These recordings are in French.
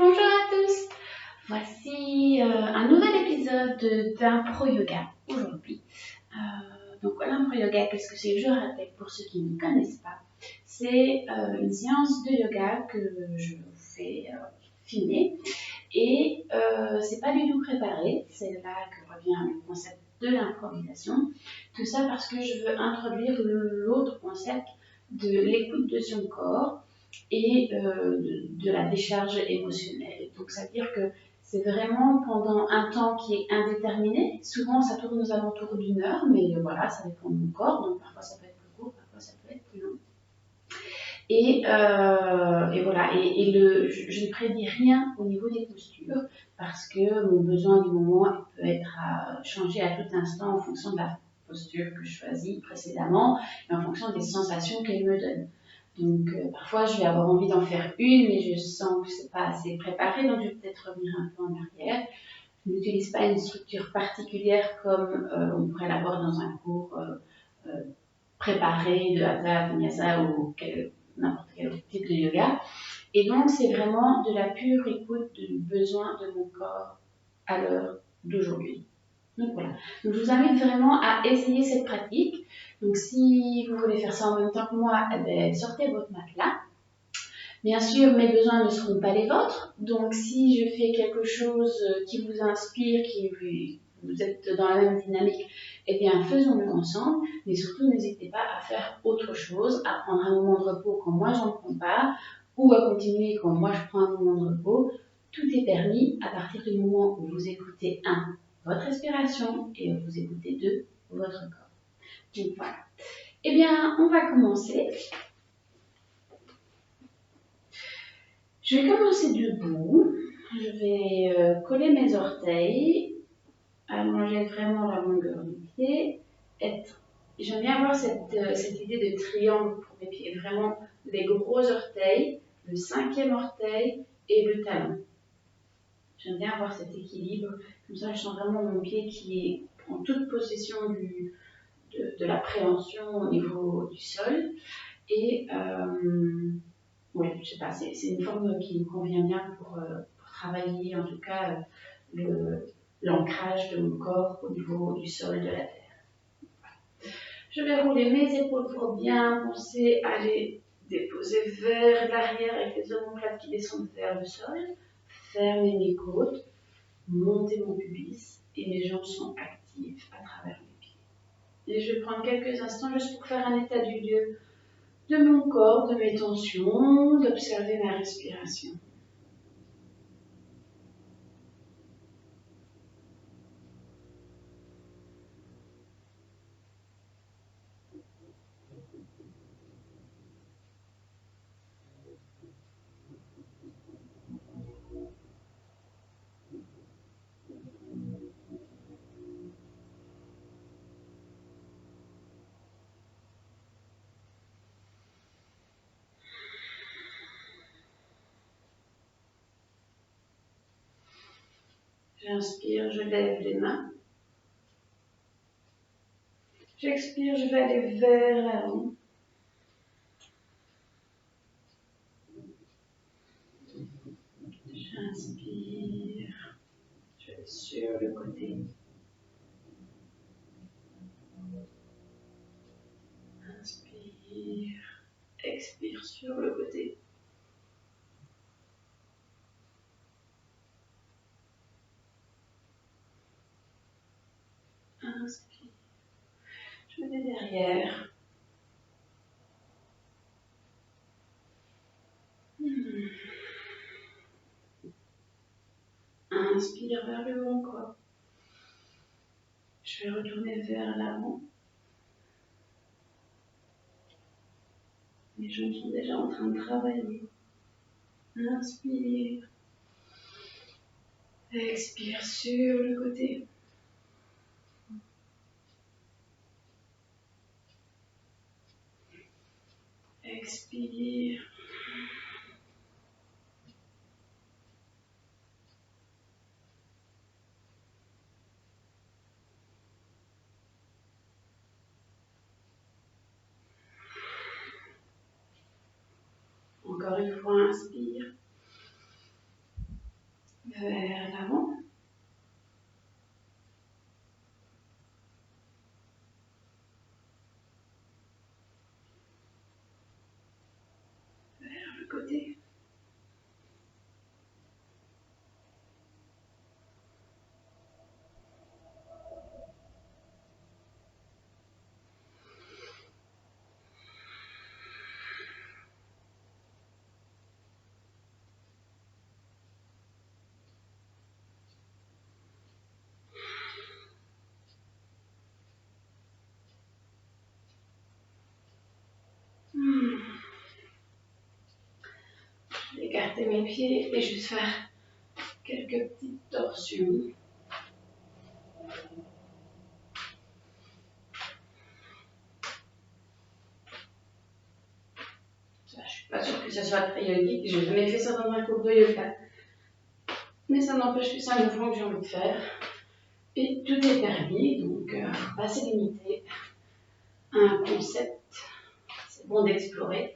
Bonjour à tous, voici un nouvel épisode d'Impro Yoga aujourd'hui. Donc l'Impro Yoga, qu'est-ce que c'est? Je rappelle pour ceux qui ne connaissent pas, c'est une séance de yoga que je vous fais filmer et c'est pas du tout préparé, c'est là que revient le concept de l'improvisation. Tout ça parce que je veux introduire l'autre concept de l'écoute de son corps et de la décharge émotionnelle. Donc, ça veut dire que c'est vraiment pendant un temps qui est indéterminé. Souvent, ça tourne aux alentours d'une heure, mais voilà, ça dépend de mon corps. Donc, parfois, ça peut être plus court, parfois, ça peut être plus long. Et voilà, je ne prédis rien au niveau des postures parce que mon besoin du moment peut être changé à tout instant en fonction de la posture que je choisis précédemment et en fonction des sensations qu'elle me donne. Donc parfois je vais avoir envie d'en faire une, mais je sens que c'est pas assez préparé, donc je vais peut-être revenir un peu en arrière. Je n'utilise pas une structure particulière comme on pourrait l'avoir dans un cours préparé de Hatha, Vinyasa ou n'importe quel autre type de yoga. Et donc c'est vraiment de la pure écoute du besoin de mon corps à l'heure d'aujourd'hui. Donc voilà. Donc je vous invite vraiment à essayer cette pratique. Donc si vous voulez faire ça en même temps que moi, eh bien, sortez votre matelas. Bien sûr, mes besoins ne seront pas les vôtres. Donc si je fais quelque chose qui vous inspire, vous êtes dans la même dynamique, eh bien faisons-le ensemble. Mais surtout, n'hésitez pas à faire autre chose, à prendre un moment de repos quand moi j'en prends pas, ou à continuer quand moi je prends un moment de repos. Tout est permis à partir du moment où vous écoutez votre respiration et vous écoutez 2, votre corps. Donc voilà. Eh bien, on va commencer. Je vais commencer debout. Je vais coller mes orteils, allonger vraiment la longueur du pied. J'aime bien avoir cette idée de triangle pour mes pieds. Vraiment, les gros orteils, le 5e orteil et le talon. J'aime bien avoir cet équilibre. Comme ça, je sens vraiment mon pied qui prend toute possession de la préhension au niveau du sol. Et oui, je sais pas, c'est une forme qui me convient bien pour travailler en tout cas l'ancrage de mon corps au niveau du sol de la terre. Je vais rouler mes épaules pour bien penser à les déposer vers l'arrière avec les omoplates qui descendent vers le sol. Fermer mes côtes, monter mon pubis et mes jambes sont actives à travers mes pieds. Et je vais prendre quelques instants juste pour faire un état du lieu de mon corps, de mes tensions, d'observer ma respiration. J'inspire, je lève les mains. J'expire, je vais aller vers l'avant. J'inspire, je vais sur le côté. Inspire, expire sur le côté. Inspire, je vais derrière. Inspire vers le haut encore. Je vais retourner vers l'avant. Les jambes sont déjà en train de travailler. Inspire. Expire sur le côté. Expire. Encore une fois, inspire. vers l'avant. Vers le côté. Je vais écarter mes pieds et juste faire quelques petites torsions. Je ne suis pas sûre que ça soit très yogique, je n'ai jamais fait ça dans un cours de yoga. Mais ça n'empêche que c'est un mouvement que j'ai envie de faire. Et tout est permis, donc pas se limiter à un concept. C'est bon d'explorer.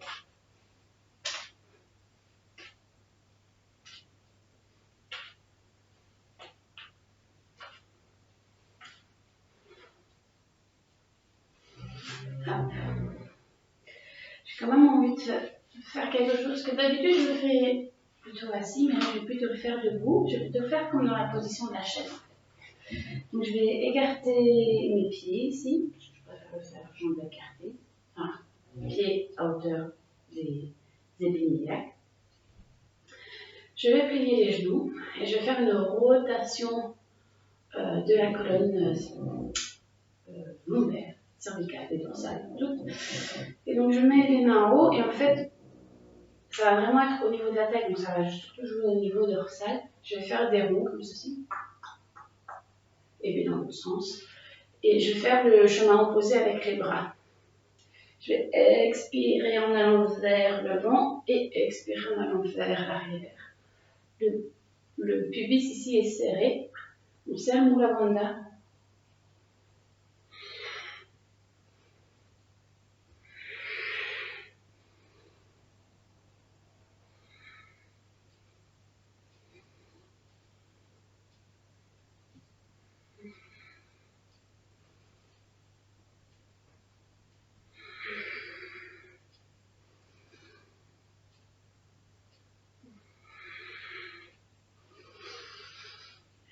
J'ai quand même envie de faire quelque chose que d'habitude je le fais plutôt assis, mais là je vais plutôt le faire debout. Je vais plutôt le faire comme dans la position de la chaise. Donc je vais écarter mes pieds ici. Je préfère le faire jambes écartées. Enfin, pieds à hauteur des épinilliaques. Je vais plier les genoux et je vais faire une rotation de la colonne lombaire, cervicale et dorsale. Et donc je mets les mains en haut et en fait ça va vraiment être au niveau de la tête, donc ça va surtout jouer au niveau dorsal. Je vais faire des ronds comme ceci, et puis dans l'autre sens. Et je vais faire le chemin opposé avec les bras. Je vais expirer en allant vers le vent et expirer en allant vers l'arrière. Le pubis ici est serré. On serre Mula Bandha.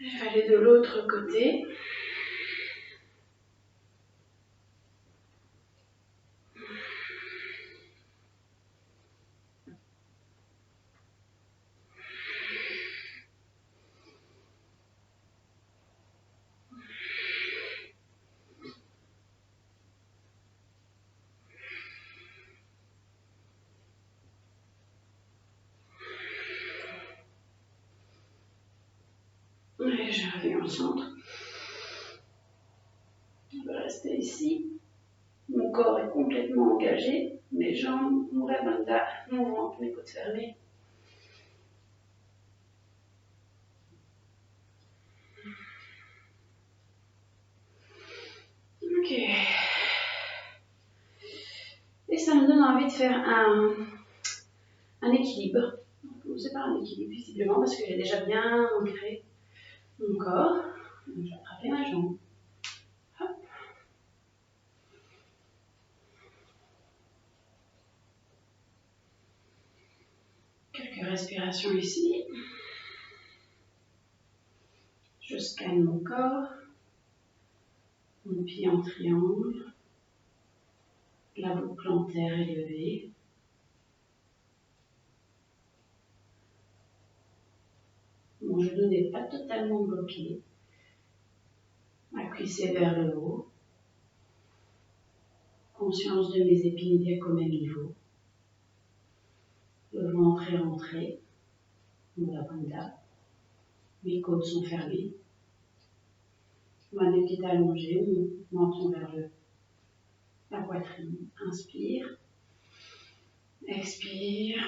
Je vais aller de l'autre côté. Et je reviens au centre. Je vais rester ici. Mon corps est complètement engagé. Mes jambes, Mula Bandha, mon ventre, mes côtes fermées. Ok. Et ça me donne envie de faire un équilibre. C'est pas un équilibre visiblement parce que j'ai déjà bien ancré mon corps. Donc, je vais attraper ma jambe. Hop. Quelques respirations ici. Je scanne mon corps. Mon pied en triangle. La boucle plantaire élevée. Mon genou n'est pas totalement bloqué. Ma cuisse est vers le haut. Conscience de mes épinilliaques au même niveau. Le ventre est rentré. Mula Bandha. Mes côtes sont fermées. Ma nuque est allongée, mon menton vers la poitrine. Inspire. Expire.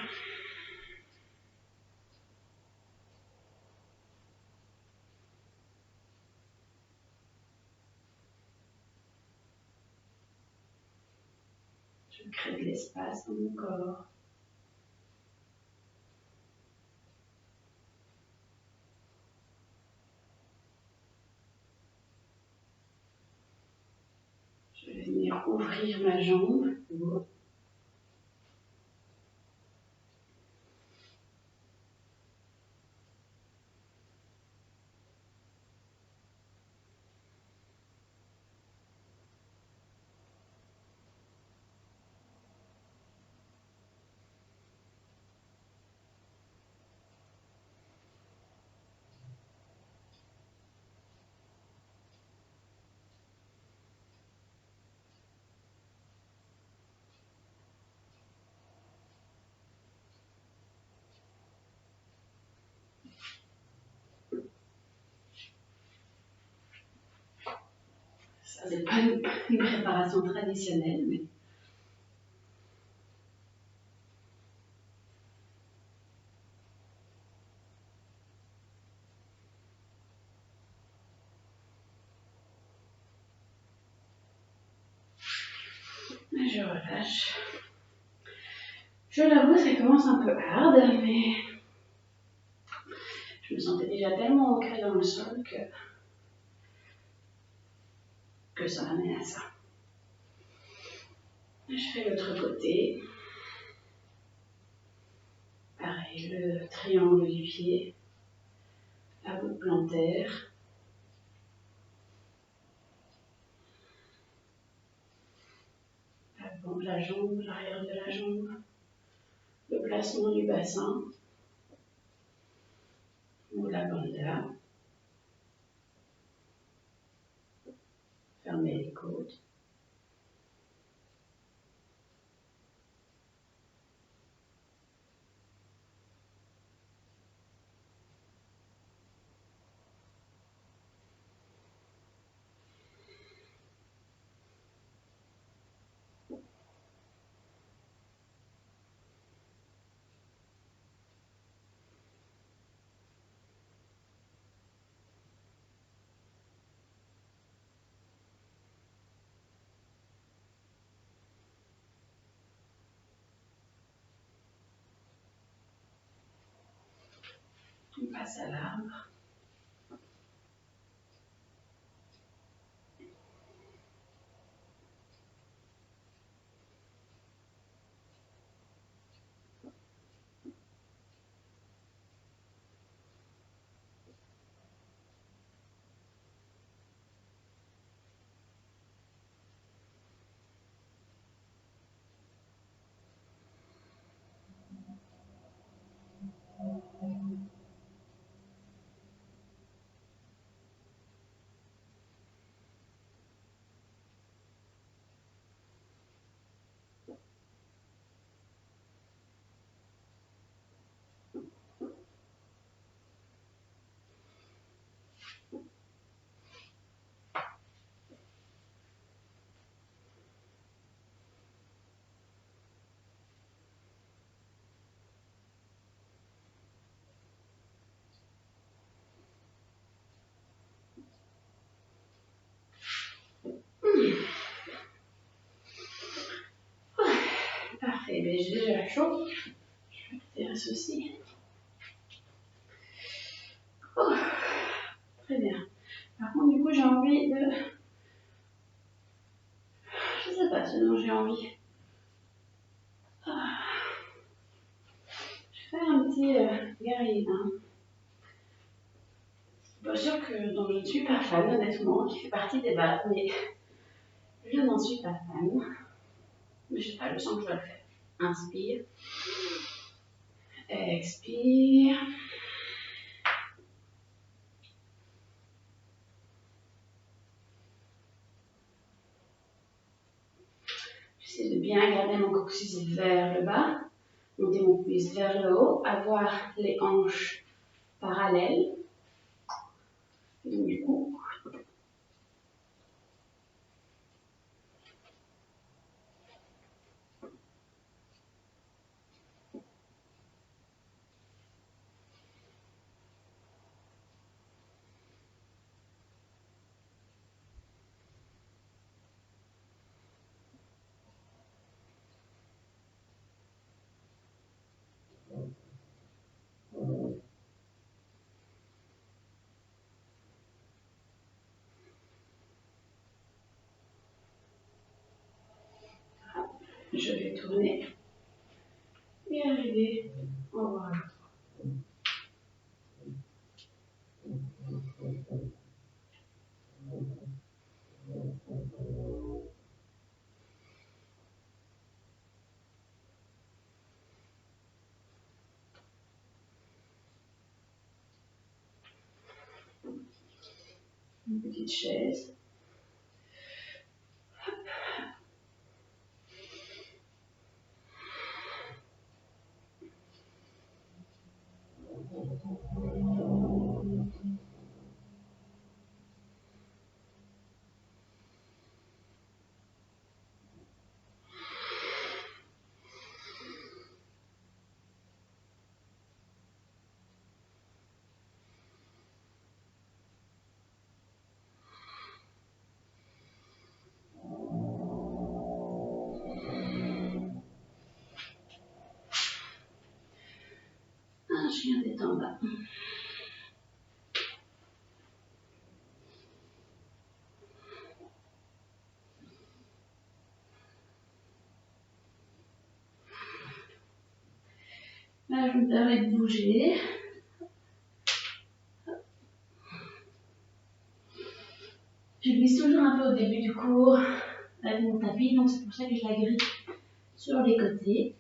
Je crée de l'espace dans mon corps. ouvrir ma jambe. Ça, c'est pas une préparation traditionnelle, mais je relâche. Je l'avoue, ça commence un peu hard, mais je me sentais déjà tellement ancrée dans le sol que ça m'amène à ça. Je fais l'autre côté. Pareil, le triangle du pied, la boule plantaire. La jambe, l'arrière de la jambe, le placement du bassin ou la banda. Fermez les côtes. On passe à l'arbre. Parfait, ben, j'ai déjà chaud. Je vais faire ceci. Oh, très bien. Par contre, du coup, j'ai envie de... Je sais pas ce dont j'ai envie. Je vais faire un petit guerrier. Hein. Pas sûr que dont je ne suis pas fan, honnêtement, qui fait partie des bases, mais je n'en suis pas fan. Mais je sais pas, je sens que je dois le faire. Inspire. Expire. J'essaie de bien garder mon coccyx vers le bas, monter mon cuisse vers le haut, avoir les hanches parallèles. Et donc, du coup, Je vais tourner et arriver en haut à l'autre. Une petite chaise. Un chien tête en bas. Là, je me permets de bouger. Je glisse toujours un peu au début du cours avec mon tapis, donc c'est pour ça que je la grille sur les côtés.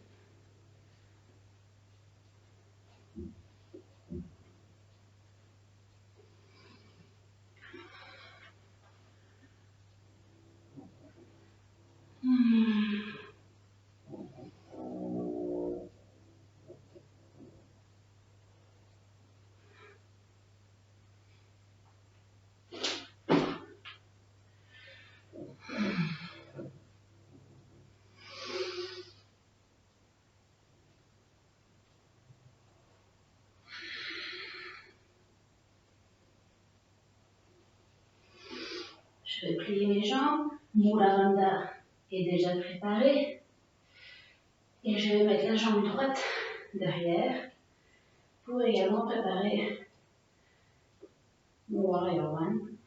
Je vais plier mes jambes. Mon lavanda est déjà préparé. Et je vais mettre la jambe droite derrière pour également préparer mon Warrior One.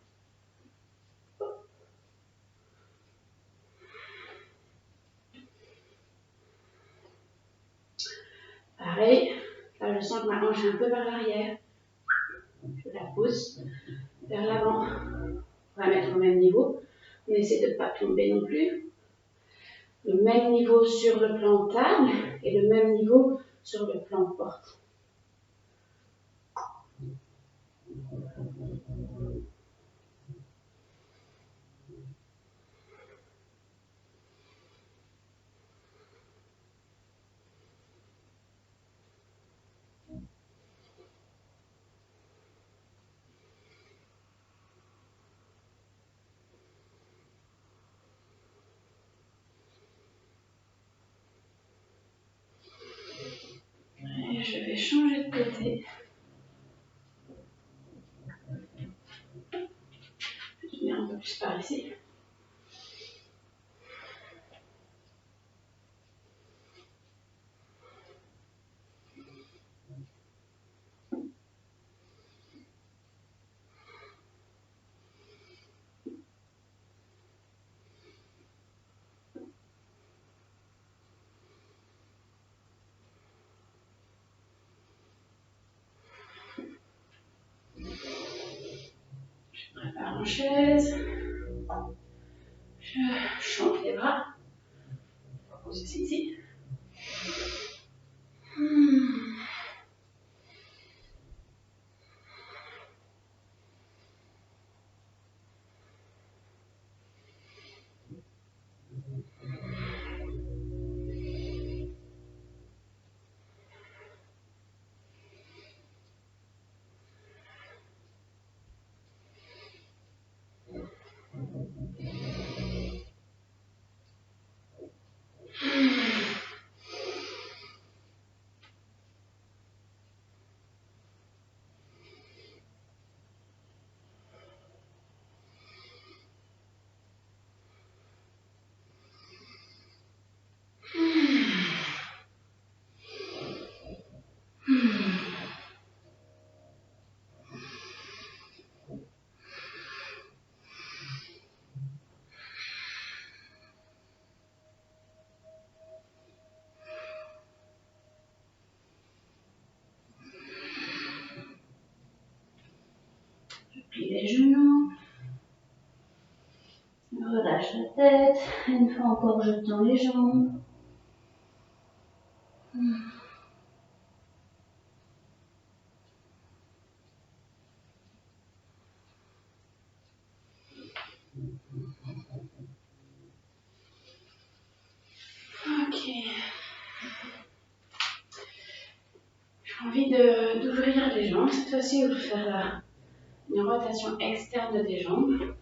Pareil, là je sens que ma hanche est un peu vers l'arrière. Je la pousse vers l'avant. On va mettre au même niveau. On essaie de ne pas tomber non plus. Le même niveau sur le plan table et le même niveau sur le plan porte. Et je vais changer de côté. Je viens un peu plus par ici. Je prépare en chaise. Je change les bras. On va poser ça ici. plie les genoux. Je relâche la tête. Une fois encore, je tends les jambes. Ok. J'ai envie d'ouvrir les jambes. Cette fois-ci, je vais faire une rotation externe des jambes.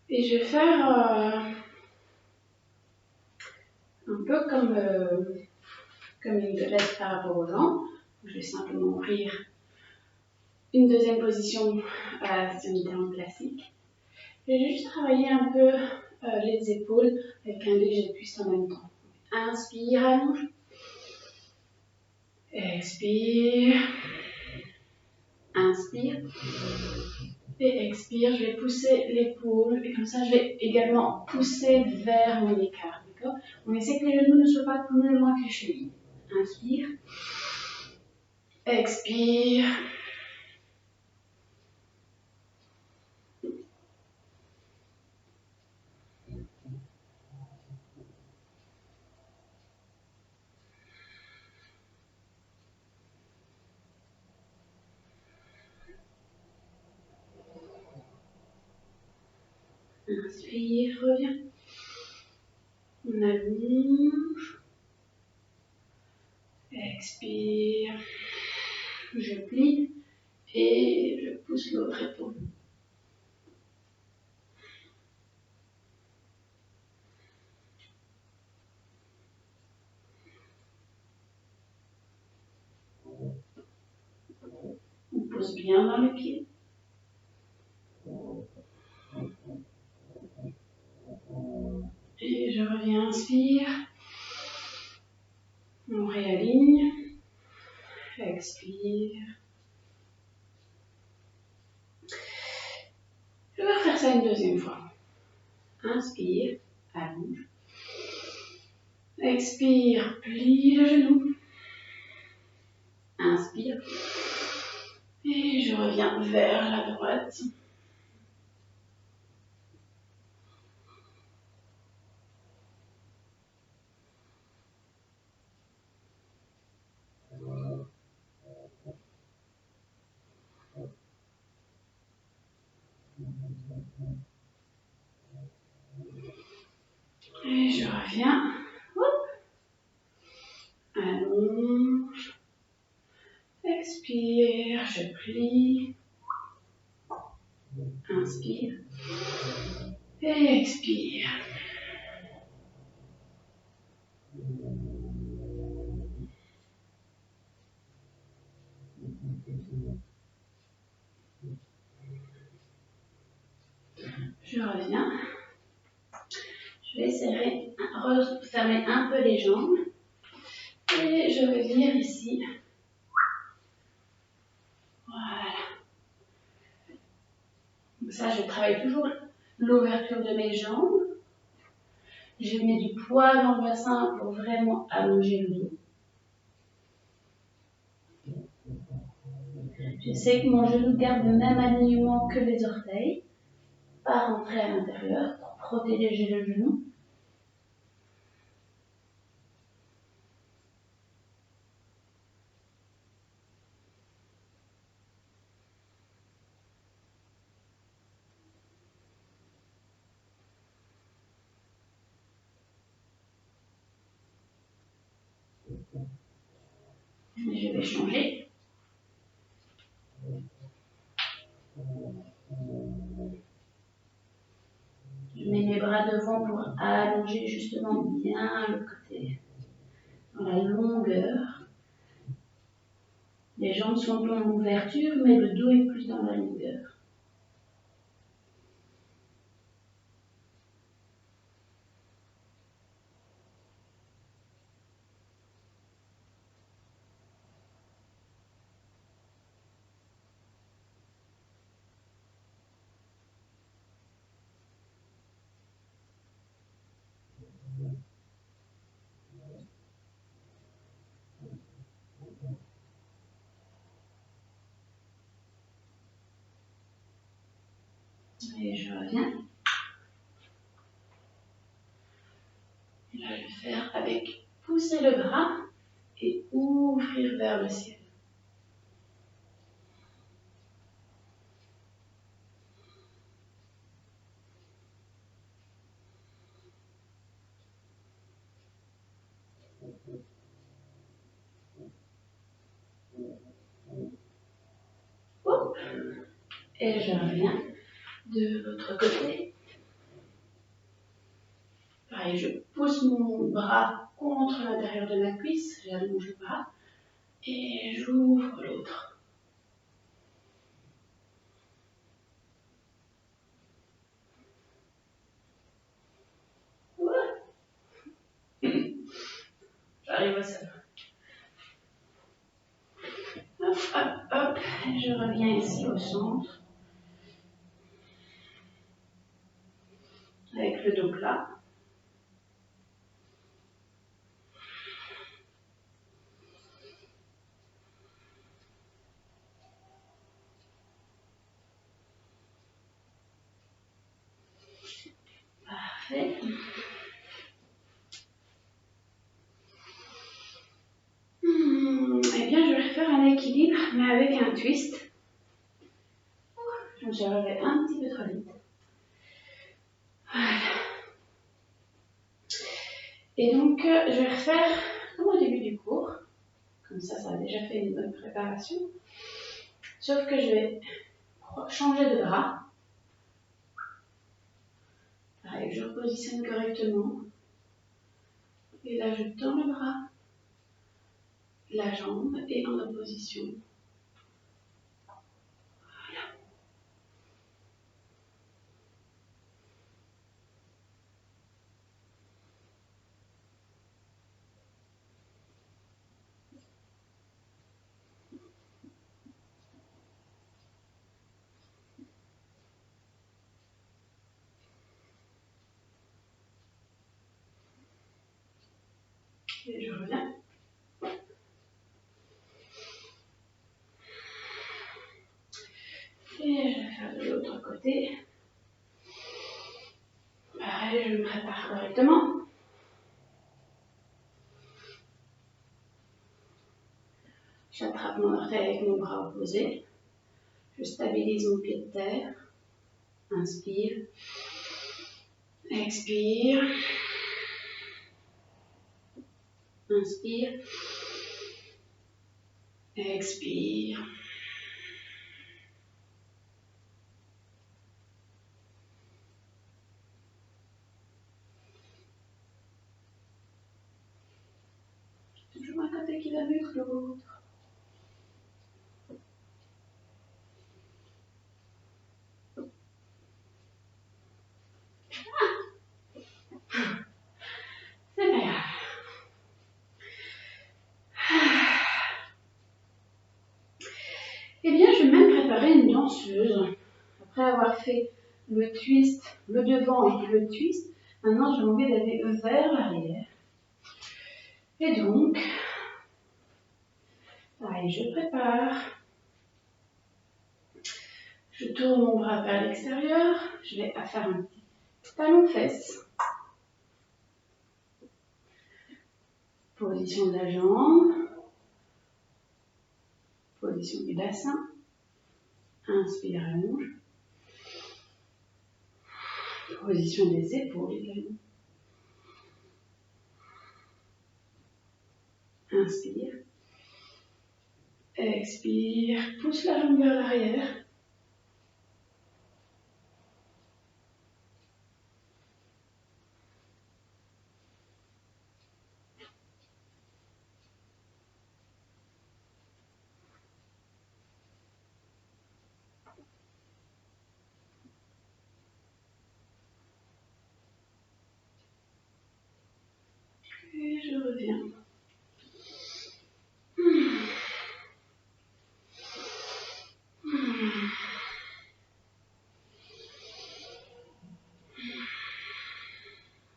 Et je vais faire un peu comme une delette par rapport aux jambes. Je vais simplement ouvrir une deuxième position à la semi-terme classique. Je vais juste travailler un peu les épaules avec un léger twist en même temps. Inspire, allonge. Expire. Inspire. Et expire. Je vais pousser l'épaule. Et comme ça, je vais également pousser vers mon écart. D'accord? On essaie que les genoux ne soient pas plus loin que les chevilles. Inspire. Expire. Inspire, reviens. On allonge. Expire. Je plie et je pousse l'autre épaule. On pousse bien dans le pied. Et je reviens, inspire. On réaligne. Expire. Je vais refaire ça une deuxième fois. Inspire, allonge. Expire, plie le genou. Inspire. Et je reviens vers la droite. Et je reviens. Allonge. Expire, je plie. Inspire. Et expire. Je reviens. Je vais refermer un peu les jambes. Et je vais venir ici. Voilà. Comme ça, je travaille toujours l'ouverture de mes jambes. Je mets du poids dans le bassin pour vraiment allonger le dos. J'essaie que mon genou garde le même alignement que les orteils. Pas rentrer à l'intérieur pour protéger le genou. Et je vais changer. Je mets mes bras devant pour allonger justement bien le côté, dans la longueur. Les jambes sont en ouverture, mais le dos est plus dans la longueur. reviens. Là, je vais faire avec pousser le bras et ouvrir vers le ciel. Hop. Et je reviens de l'autre côté. Pareil, je pousse mon bras contre l'intérieur de ma cuisse, j'allonge le bras et j'ouvre l'autre. J'arrive au sol. Hop, hop, hop. Je reviens ici au centre. Avec le dos plat. Parfait. Eh bien, je vais faire un équilibre, mais avec un twist. Je me suis relevée un petit peu trop vite. Voilà. Et donc, je vais refaire comme au début du cours. Comme ça a déjà fait une bonne préparation. Sauf que je vais changer de bras. Pareil, je repositionne correctement. Et là, je tends le bras, la jambe et en opposition. Voilà. Et je reviens. Et je vais faire de l'autre côté. Pareil, je me prépare correctement. J'attrape mon orteil avec mon bras opposé. Je stabilise mon pied de terre. Inspire. Expire. Inspire. Expire. Toujours un côté qui va mieux que l'autre. C'est pas grave. Eh bien, je vais même préparer une danseuse. Après avoir fait le twist, le devant et le twist, maintenant j'ai envie d'aller vers l'arrière. Et donc, pareil, je prépare. Je tourne mon bras vers l'extérieur. Je vais faire un petit talon-fesse. Position de la jambe. Position du bassin. Inspire, allonge. Position des épaules également. Inspire. Expire. Pousse la jambe vers l'arrière. Et je reviens.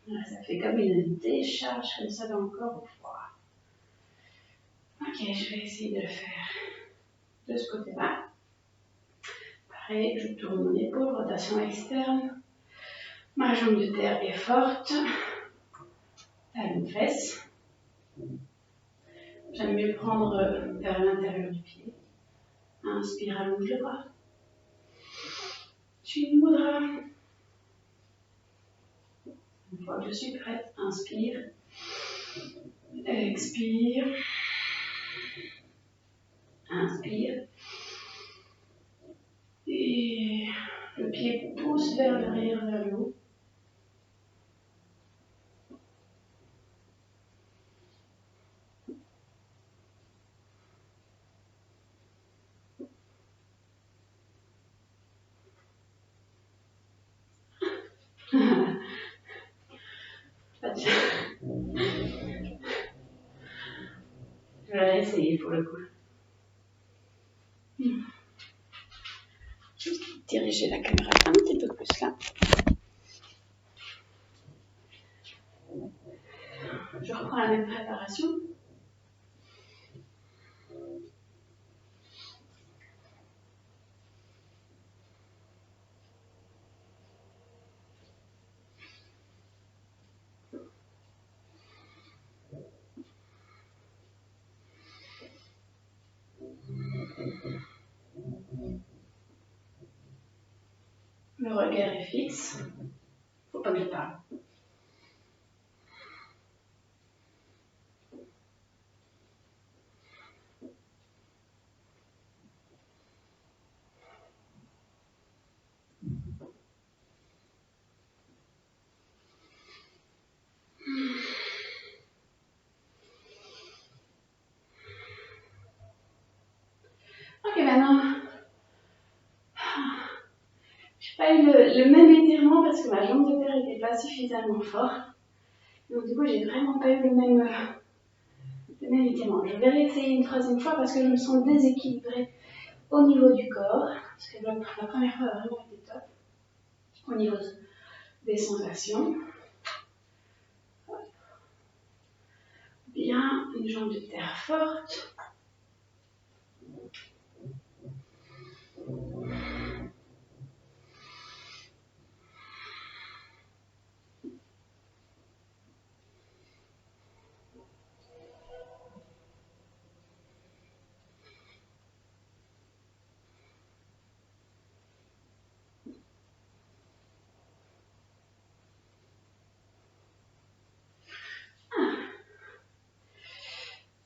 Voilà, ça fait comme une décharge comme ça dans le corps au froid. Ok, je vais essayer de le faire de ce côté-là. Pareil, je tourne mon épaule, rotation externe. Ma jambe de terre est forte. Talon fesse. J'aime mieux prendre vers l'intérieur du pied. Inspire, allonge le bras. Chin Mudra. Une fois que je suis prête, inspire. Expire. Inspire. Et le pied pousse vers l'arrière, vers le haut. Je vais essayer pour le coup. Juste diriger la caméra un petit peu plus là. Je reprends la même préparation. Le regard est fixe. Faut pas que je parle. Ok, maintenant, je n'ai pas eu le même étirement parce que ma jambe de terre n'était pas suffisamment forte. Donc du coup, j'ai vraiment pas eu le même étirement. Je vais réessayer une troisième fois parce que je me sens déséquilibrée au niveau du corps. Parce que la première fois a vraiment été top. Au niveau des sensations. Bien, une jambe de terre forte.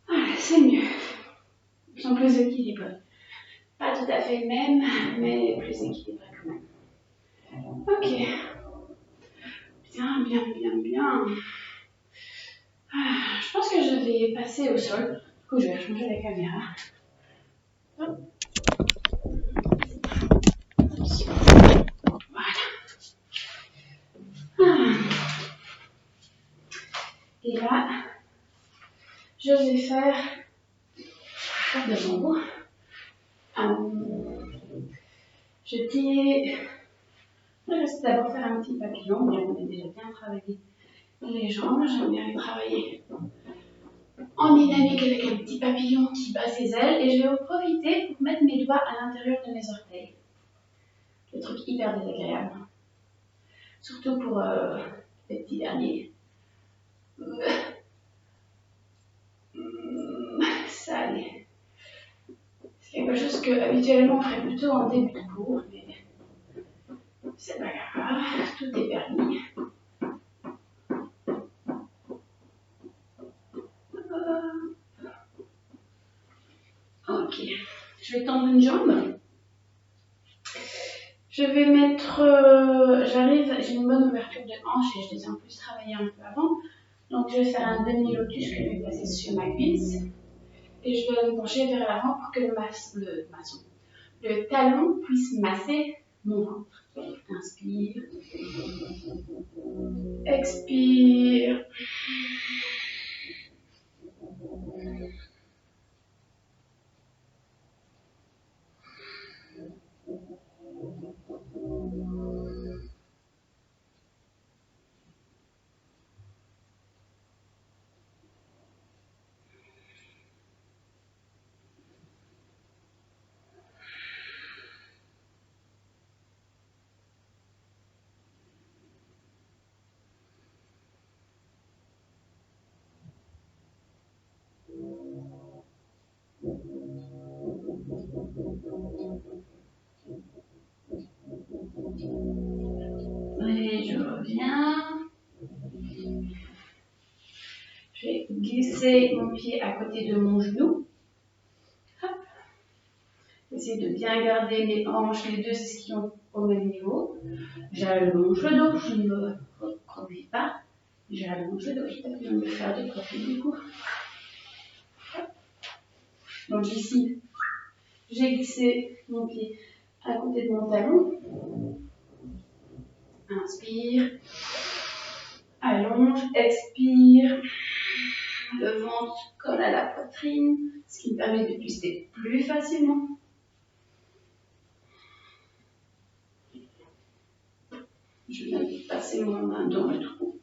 Voilà, c'est mieux. Ils sont plus équilibrés. Pas tout à fait le même, mais plus équilibré quand même. Ok. Bien, bien, bien, bien. Je pense que je vais passer au sol. Du coup, je vais changer la caméra. Hop. Voilà. Et là, je vais faire de l'ombre. Je tire. Je vais d'abord faire un petit papillon. Bien, on a déjà bien travaillé les jambes. J'aime bien les travailler en dynamique avec un petit papillon qui bat ses ailes. Et je vais en profiter pour mettre mes doigts à l'intérieur de mes orteils. Le truc hyper désagréable. Surtout pour les petits derniers. Ça allait. C'est quelque chose que habituellement on ferait plutôt en début de cours, mais c'est pas grave, tout est permis. Ok, je vais tendre une jambe. Je vais mettre, j'ai une bonne ouverture de hanche et je les ai en plus travaillé un peu avant. Donc je vais faire un demi-lotus que je vais placer sur ma cuisse. Et je vais me pencher vers l'avant pour que le talon puisse masser mon ventre. Inspire. Expire. glisser mon pied à côté de mon genou. Hop. Essayez de bien garder les hanches, les deux ischions au même niveau. J'allonge le dos, je ne me reproduis pas. J'allonge le dos, je n'ai pas besoin de me faire de profil du coup. Hop. Donc ici, j'ai glissé mon pied à côté de mon talon. Inspire. Allonge, expire. Le ventre colle à la poitrine, ce qui me permet de twister plus facilement. Je viens de passer ma main dans le trou.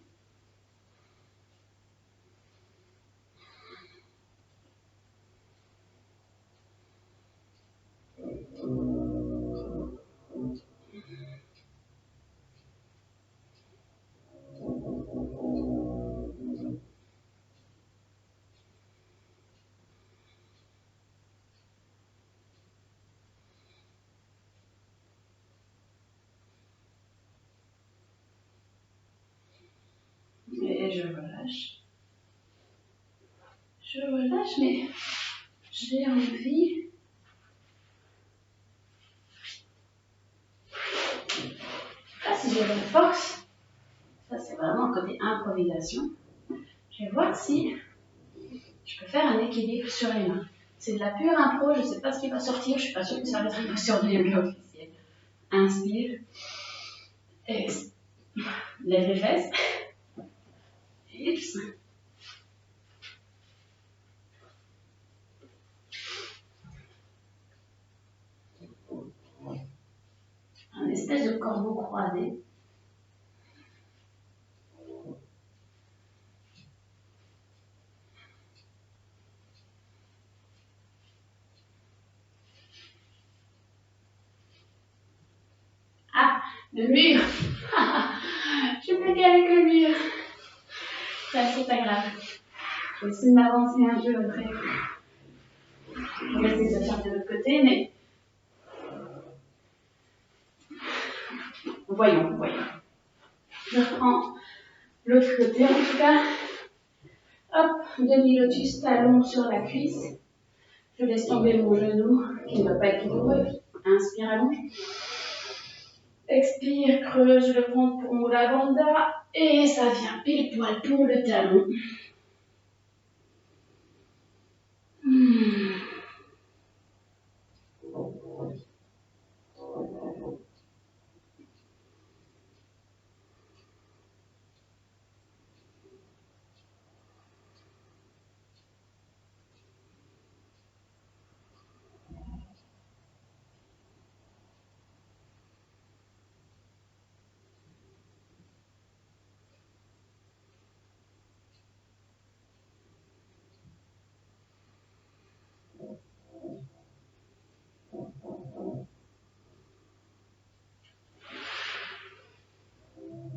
Et je relâche. Je relâche, mais j'ai envie. Là, si j'ai de la force, ça c'est vraiment côté improvisation. Je vais voir si je peux faire un équilibre sur les mains. C'est de la pure impro, je ne sais pas ce qui va sortir, je ne suis pas sûre que ça va être une posture de yoga officielle. Inspire. Expire. Lève les fesses. Hips. Un espèce de corbeau croisé. Ah, le mur. Je peux dire avec le mur. C'est pas grave. Je vais essayer de m'avancer un peu après. Je vais essayer de faire de l'autre côté, mais voyons. Je reprends l'autre côté en tout cas. Hop, demi-lotus, talon sur la cuisse. Je laisse tomber mon genou qui ne doit pas être douloureux. Inspire, allonge. Expire, creuse le ventre pour mon lavanda. Et ça vient pile poil pour le talon.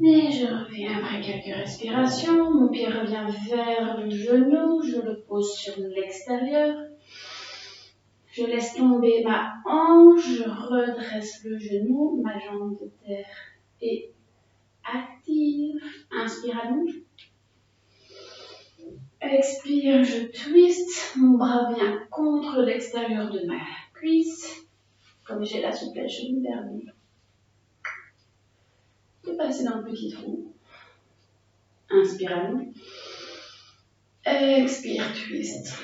Et je reviens après quelques respirations. Mon pied revient vers le genou. Je le pose sur l'extérieur. Je laisse tomber ma hanche. Je redresse le genou. Ma jambe de terre est active. Inspire, allonge. Expire, je twist. Mon bras vient contre l'extérieur de ma cuisse. Comme j'ai la souplesse, je me permets de passer dans le petit trou. Inspire, allonge. Expire, twist.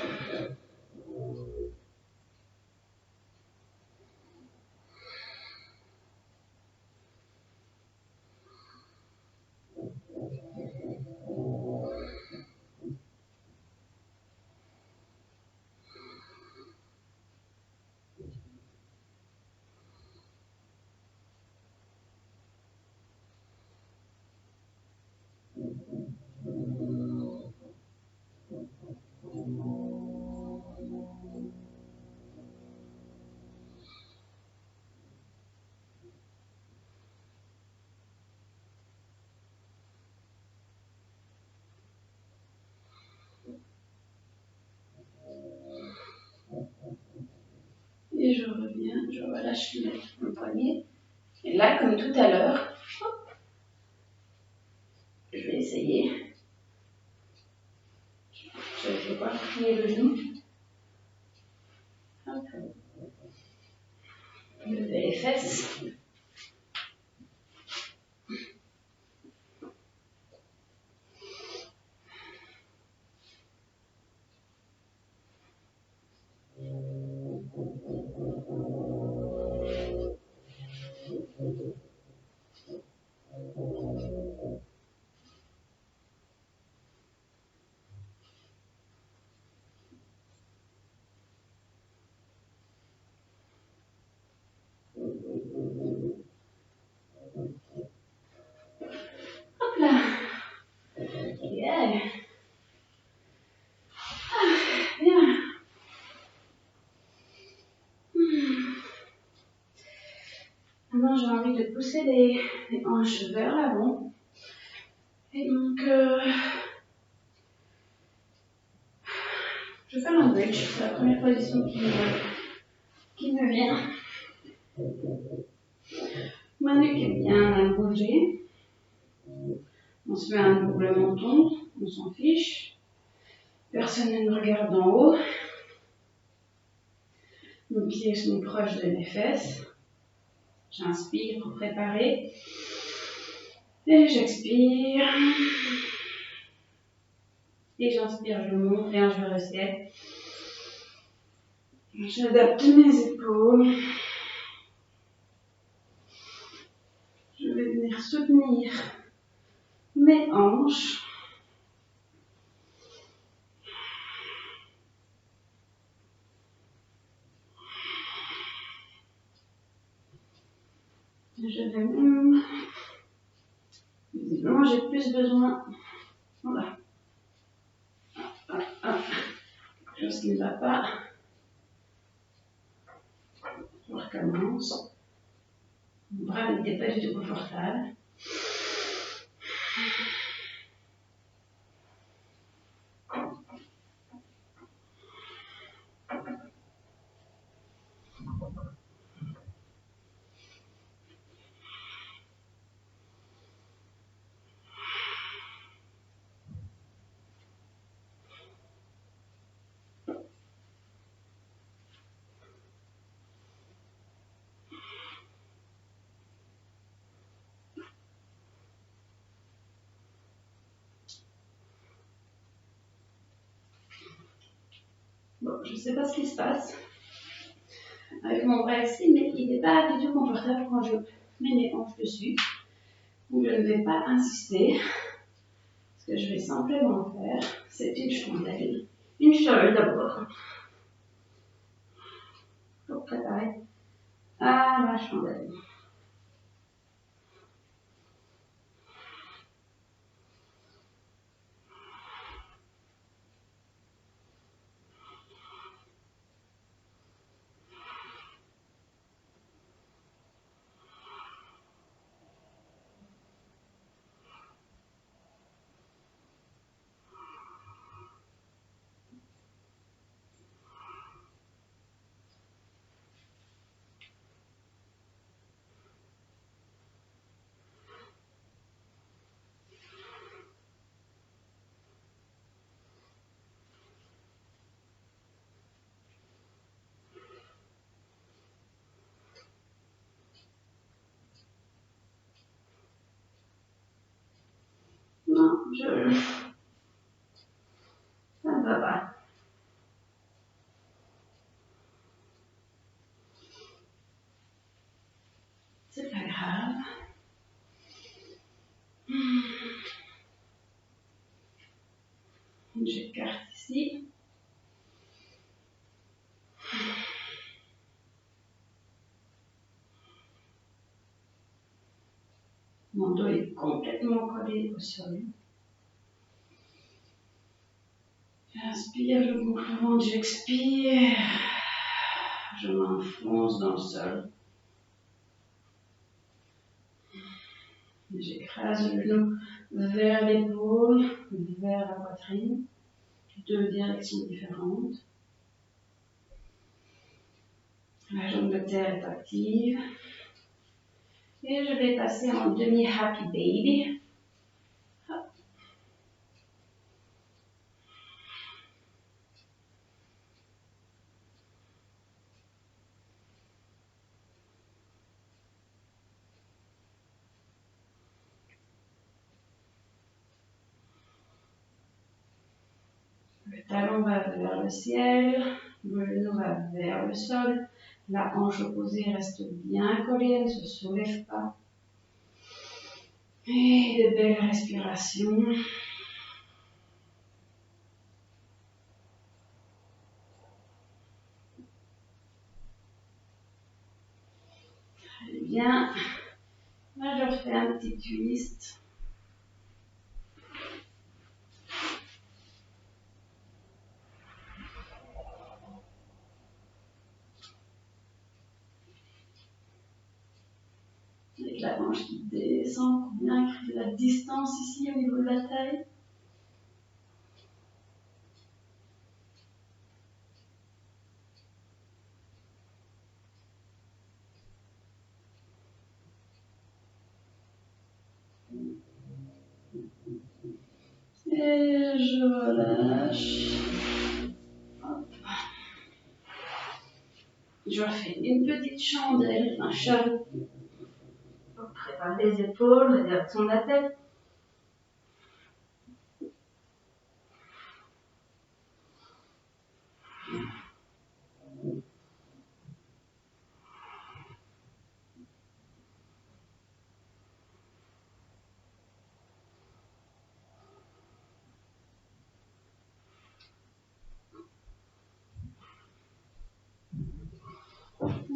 Et je reviens, je relâche mon poignet. Et là, comme tout à l'heure, je vais essayer. Je les fesses. Hop là. Yeah. Bien. Maintenant, j'ai envie de pousser les hanches vers l'avant. Et donc, je fais un bridge. C'est la première position qui me vient. Ma nuque est bien allongée. On se fait un double menton. On s'en fiche. Personne ne me regarde en haut. Mes pieds sont proches de mes fesses. J'inspire pour préparer. Et j'expire. Et j'inspire, je monte, bien, je vais rester. J'adapte mes épaules. Je vais venir soutenir mes hanches. Je vais même... Visiblement, j'ai plus besoin... Voilà. Quelque chose qui ne va pas. Je recommence. Mon bras n'était pas du tout confortable. Bon, je ne sais pas ce qui se passe avec mon bras ici, mais il n'est pas du tout confortable quand je mets mes hanches dessus. Donc je ne vais pas insister. Ce que je vais simplement faire, c'est une chandelle. Une seule d'abord. Pour préparer à ma chandelle. Non, ça ne va pas. C'est pas grave. J'écarte ici. Mon dos est complètement collé au sol. J'inspire, je boucle le ventre, j'expire. Je m'enfonce dans le sol. J'écrase le genou vers l'épaule, vers la poitrine. Deux directions différentes. La jambe de terre est active. Et je vais passer en demi-happy baby. Hop. talon va vers le ciel, le genou va vers le sol, la hanche opposée reste bien collée, elle ne se soulève pas. Et de belles respirations. Très bien. Là, je refais un petit twist. Avec la hanche qui descend pour bien créer de la distance ici au niveau de la taille. Et je relâche. Hop. Je refais une petite chandelle, un chapeau. On prépare les épaules, la direction de la tête.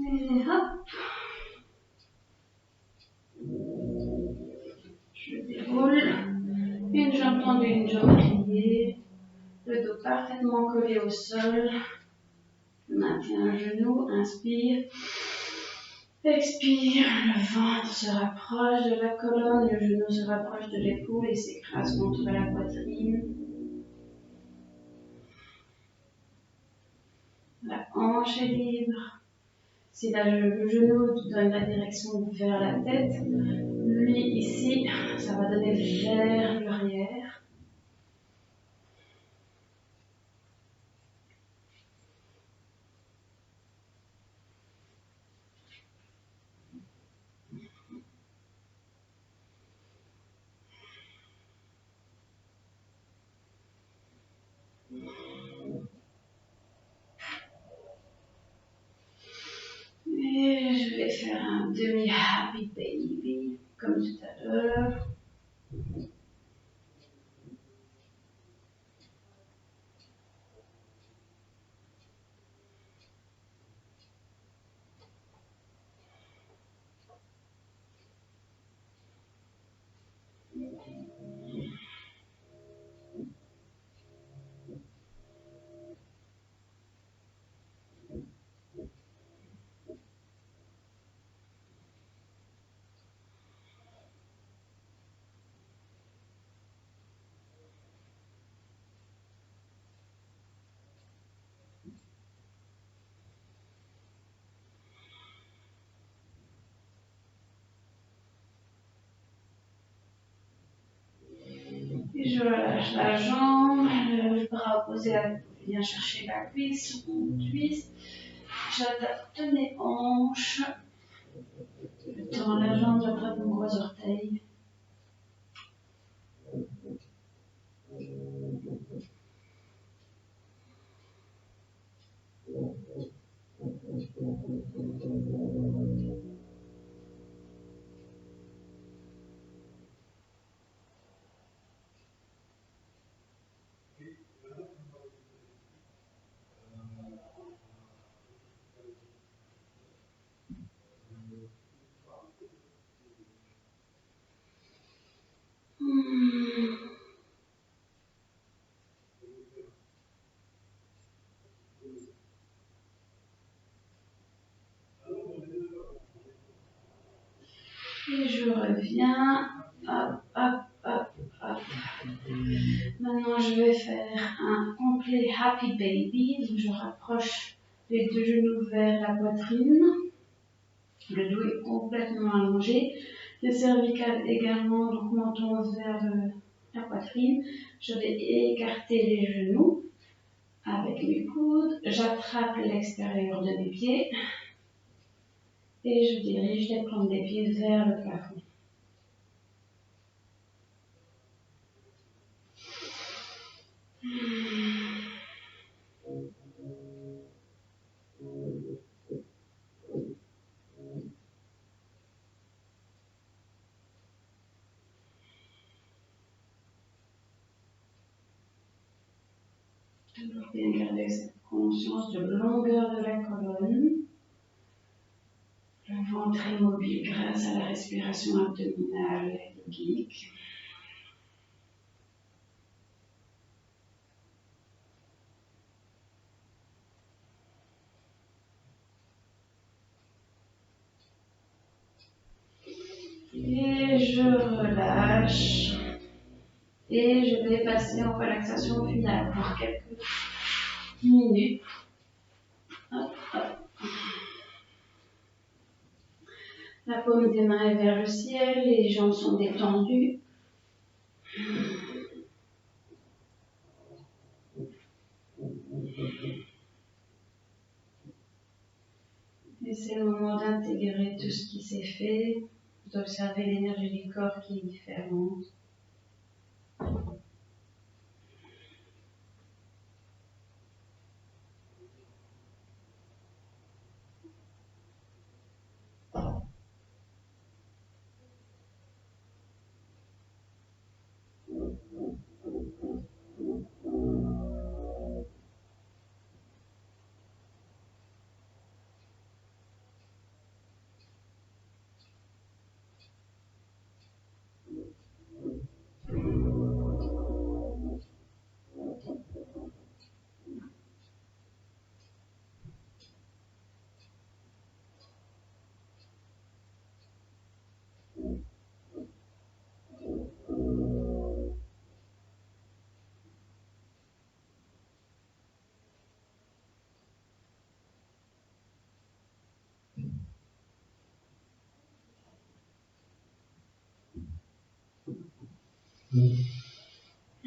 Et hop. Je déroule. Une jambe tendue, une jambe pliée. Le dos parfaitement collé au sol. Je maintiens un genou, inspire. Expire, le ventre se rapproche de la colonne, le genou se rapproche de l'épaule et s'écrase contre la poitrine. La hanche est libre. Si le genou donne la direction vers la tête, lui ici, ça va donner vers l'arrière. Et je vais faire un demi-happy baby, comme tout à l'heure. Et je relâche la jambe, le bras opposé vient chercher la cuisse, on twist. J'adapte mes hanches. Je tends la jambe, j'attrape mon gros orteil. Et je reviens. Hop, hop, hop, hop. Maintenant, je vais faire un complet happy baby. Donc, je rapproche les deux genoux vers la poitrine. Le dos est complètement allongé. Le cervical également, donc menton vers la poitrine. Je vais écarter les genoux avec mes coudes. J'attrape l'extérieur de mes pieds. Et je dirige les plantes des pieds vers le plafond. Toujours bien garder cette conscience de longueur de la colonne. Le ventre est mobile grâce à la respiration abdominale et yogique. Et je relâche. Et je vais passer en relaxation finale pour quelques minutes. Hop, hop. La paume des mains est vers le ciel, les jambes sont détendues. Et c'est le moment d'intégrer tout ce qui s'est fait, d'observer l'énergie du corps qui est différente.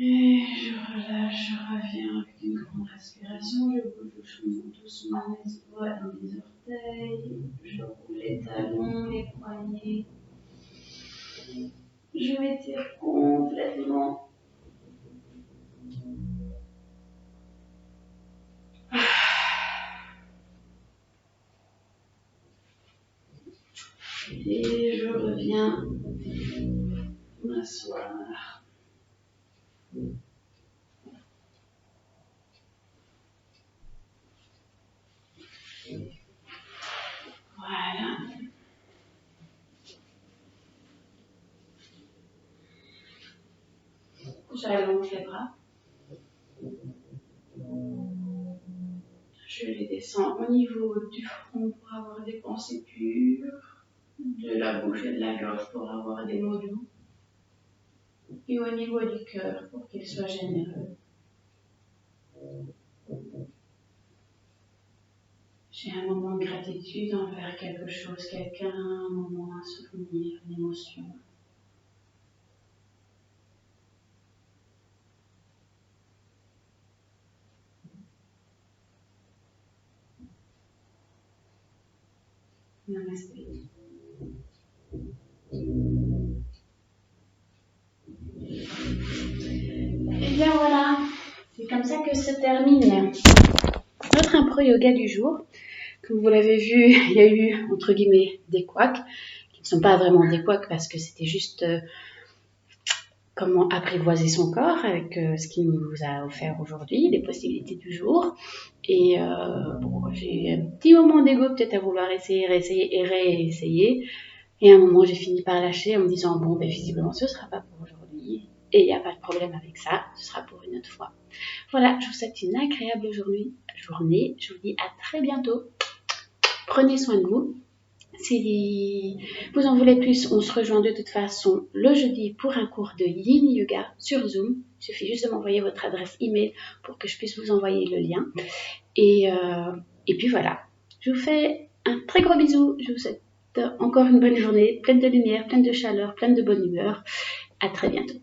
Et je relâche, je reviens avec une grande respiration. Je bouge doucement mes doigts et mes orteils. Je roule les talons, les poignets. Je m'étire complètement. Et je reviens m'asseoir. Voilà. J'allonge les bras. Je les descends au niveau du front pour avoir des pensées pures, de la bouche et de la gorge pour avoir des mots doux, et au niveau du cœur pour qu'il soit généreux. J'ai un moment de gratitude envers quelque chose, quelqu'un, un moment, un souvenir, une émotion. Namasté. Et bien voilà, c'est comme ça que se termine notre impro yoga du jour. Comme vous l'avez vu, il y a eu, entre guillemets, des couacs, qui ne sont pas vraiment des couacs parce que c'était juste comment apprivoiser son corps avec ce qu'il nous a offert aujourd'hui, les possibilités du jour. Et bon, j'ai eu un petit moment d'ego peut-être à vouloir essayer et réessayer. Et à un moment, j'ai fini par lâcher en me disant, bon, ben, visiblement, ce ne sera pas pour aujourd'hui. Et il n'y a pas de problème avec ça, ce sera pour une autre fois. Voilà, je vous souhaite une agréable journée. Je vous dis à très bientôt. Prenez soin de vous. Si vous en voulez plus, on se rejoint de toute façon le jeudi pour un cours de Yin Yoga sur Zoom. Il suffit juste de m'envoyer votre adresse email pour que je puisse vous envoyer le lien. Et puis voilà, je vous fais un très gros bisou. Je vous souhaite encore une bonne journée, pleine de lumière, pleine de chaleur, pleine de bonne humeur. À très bientôt.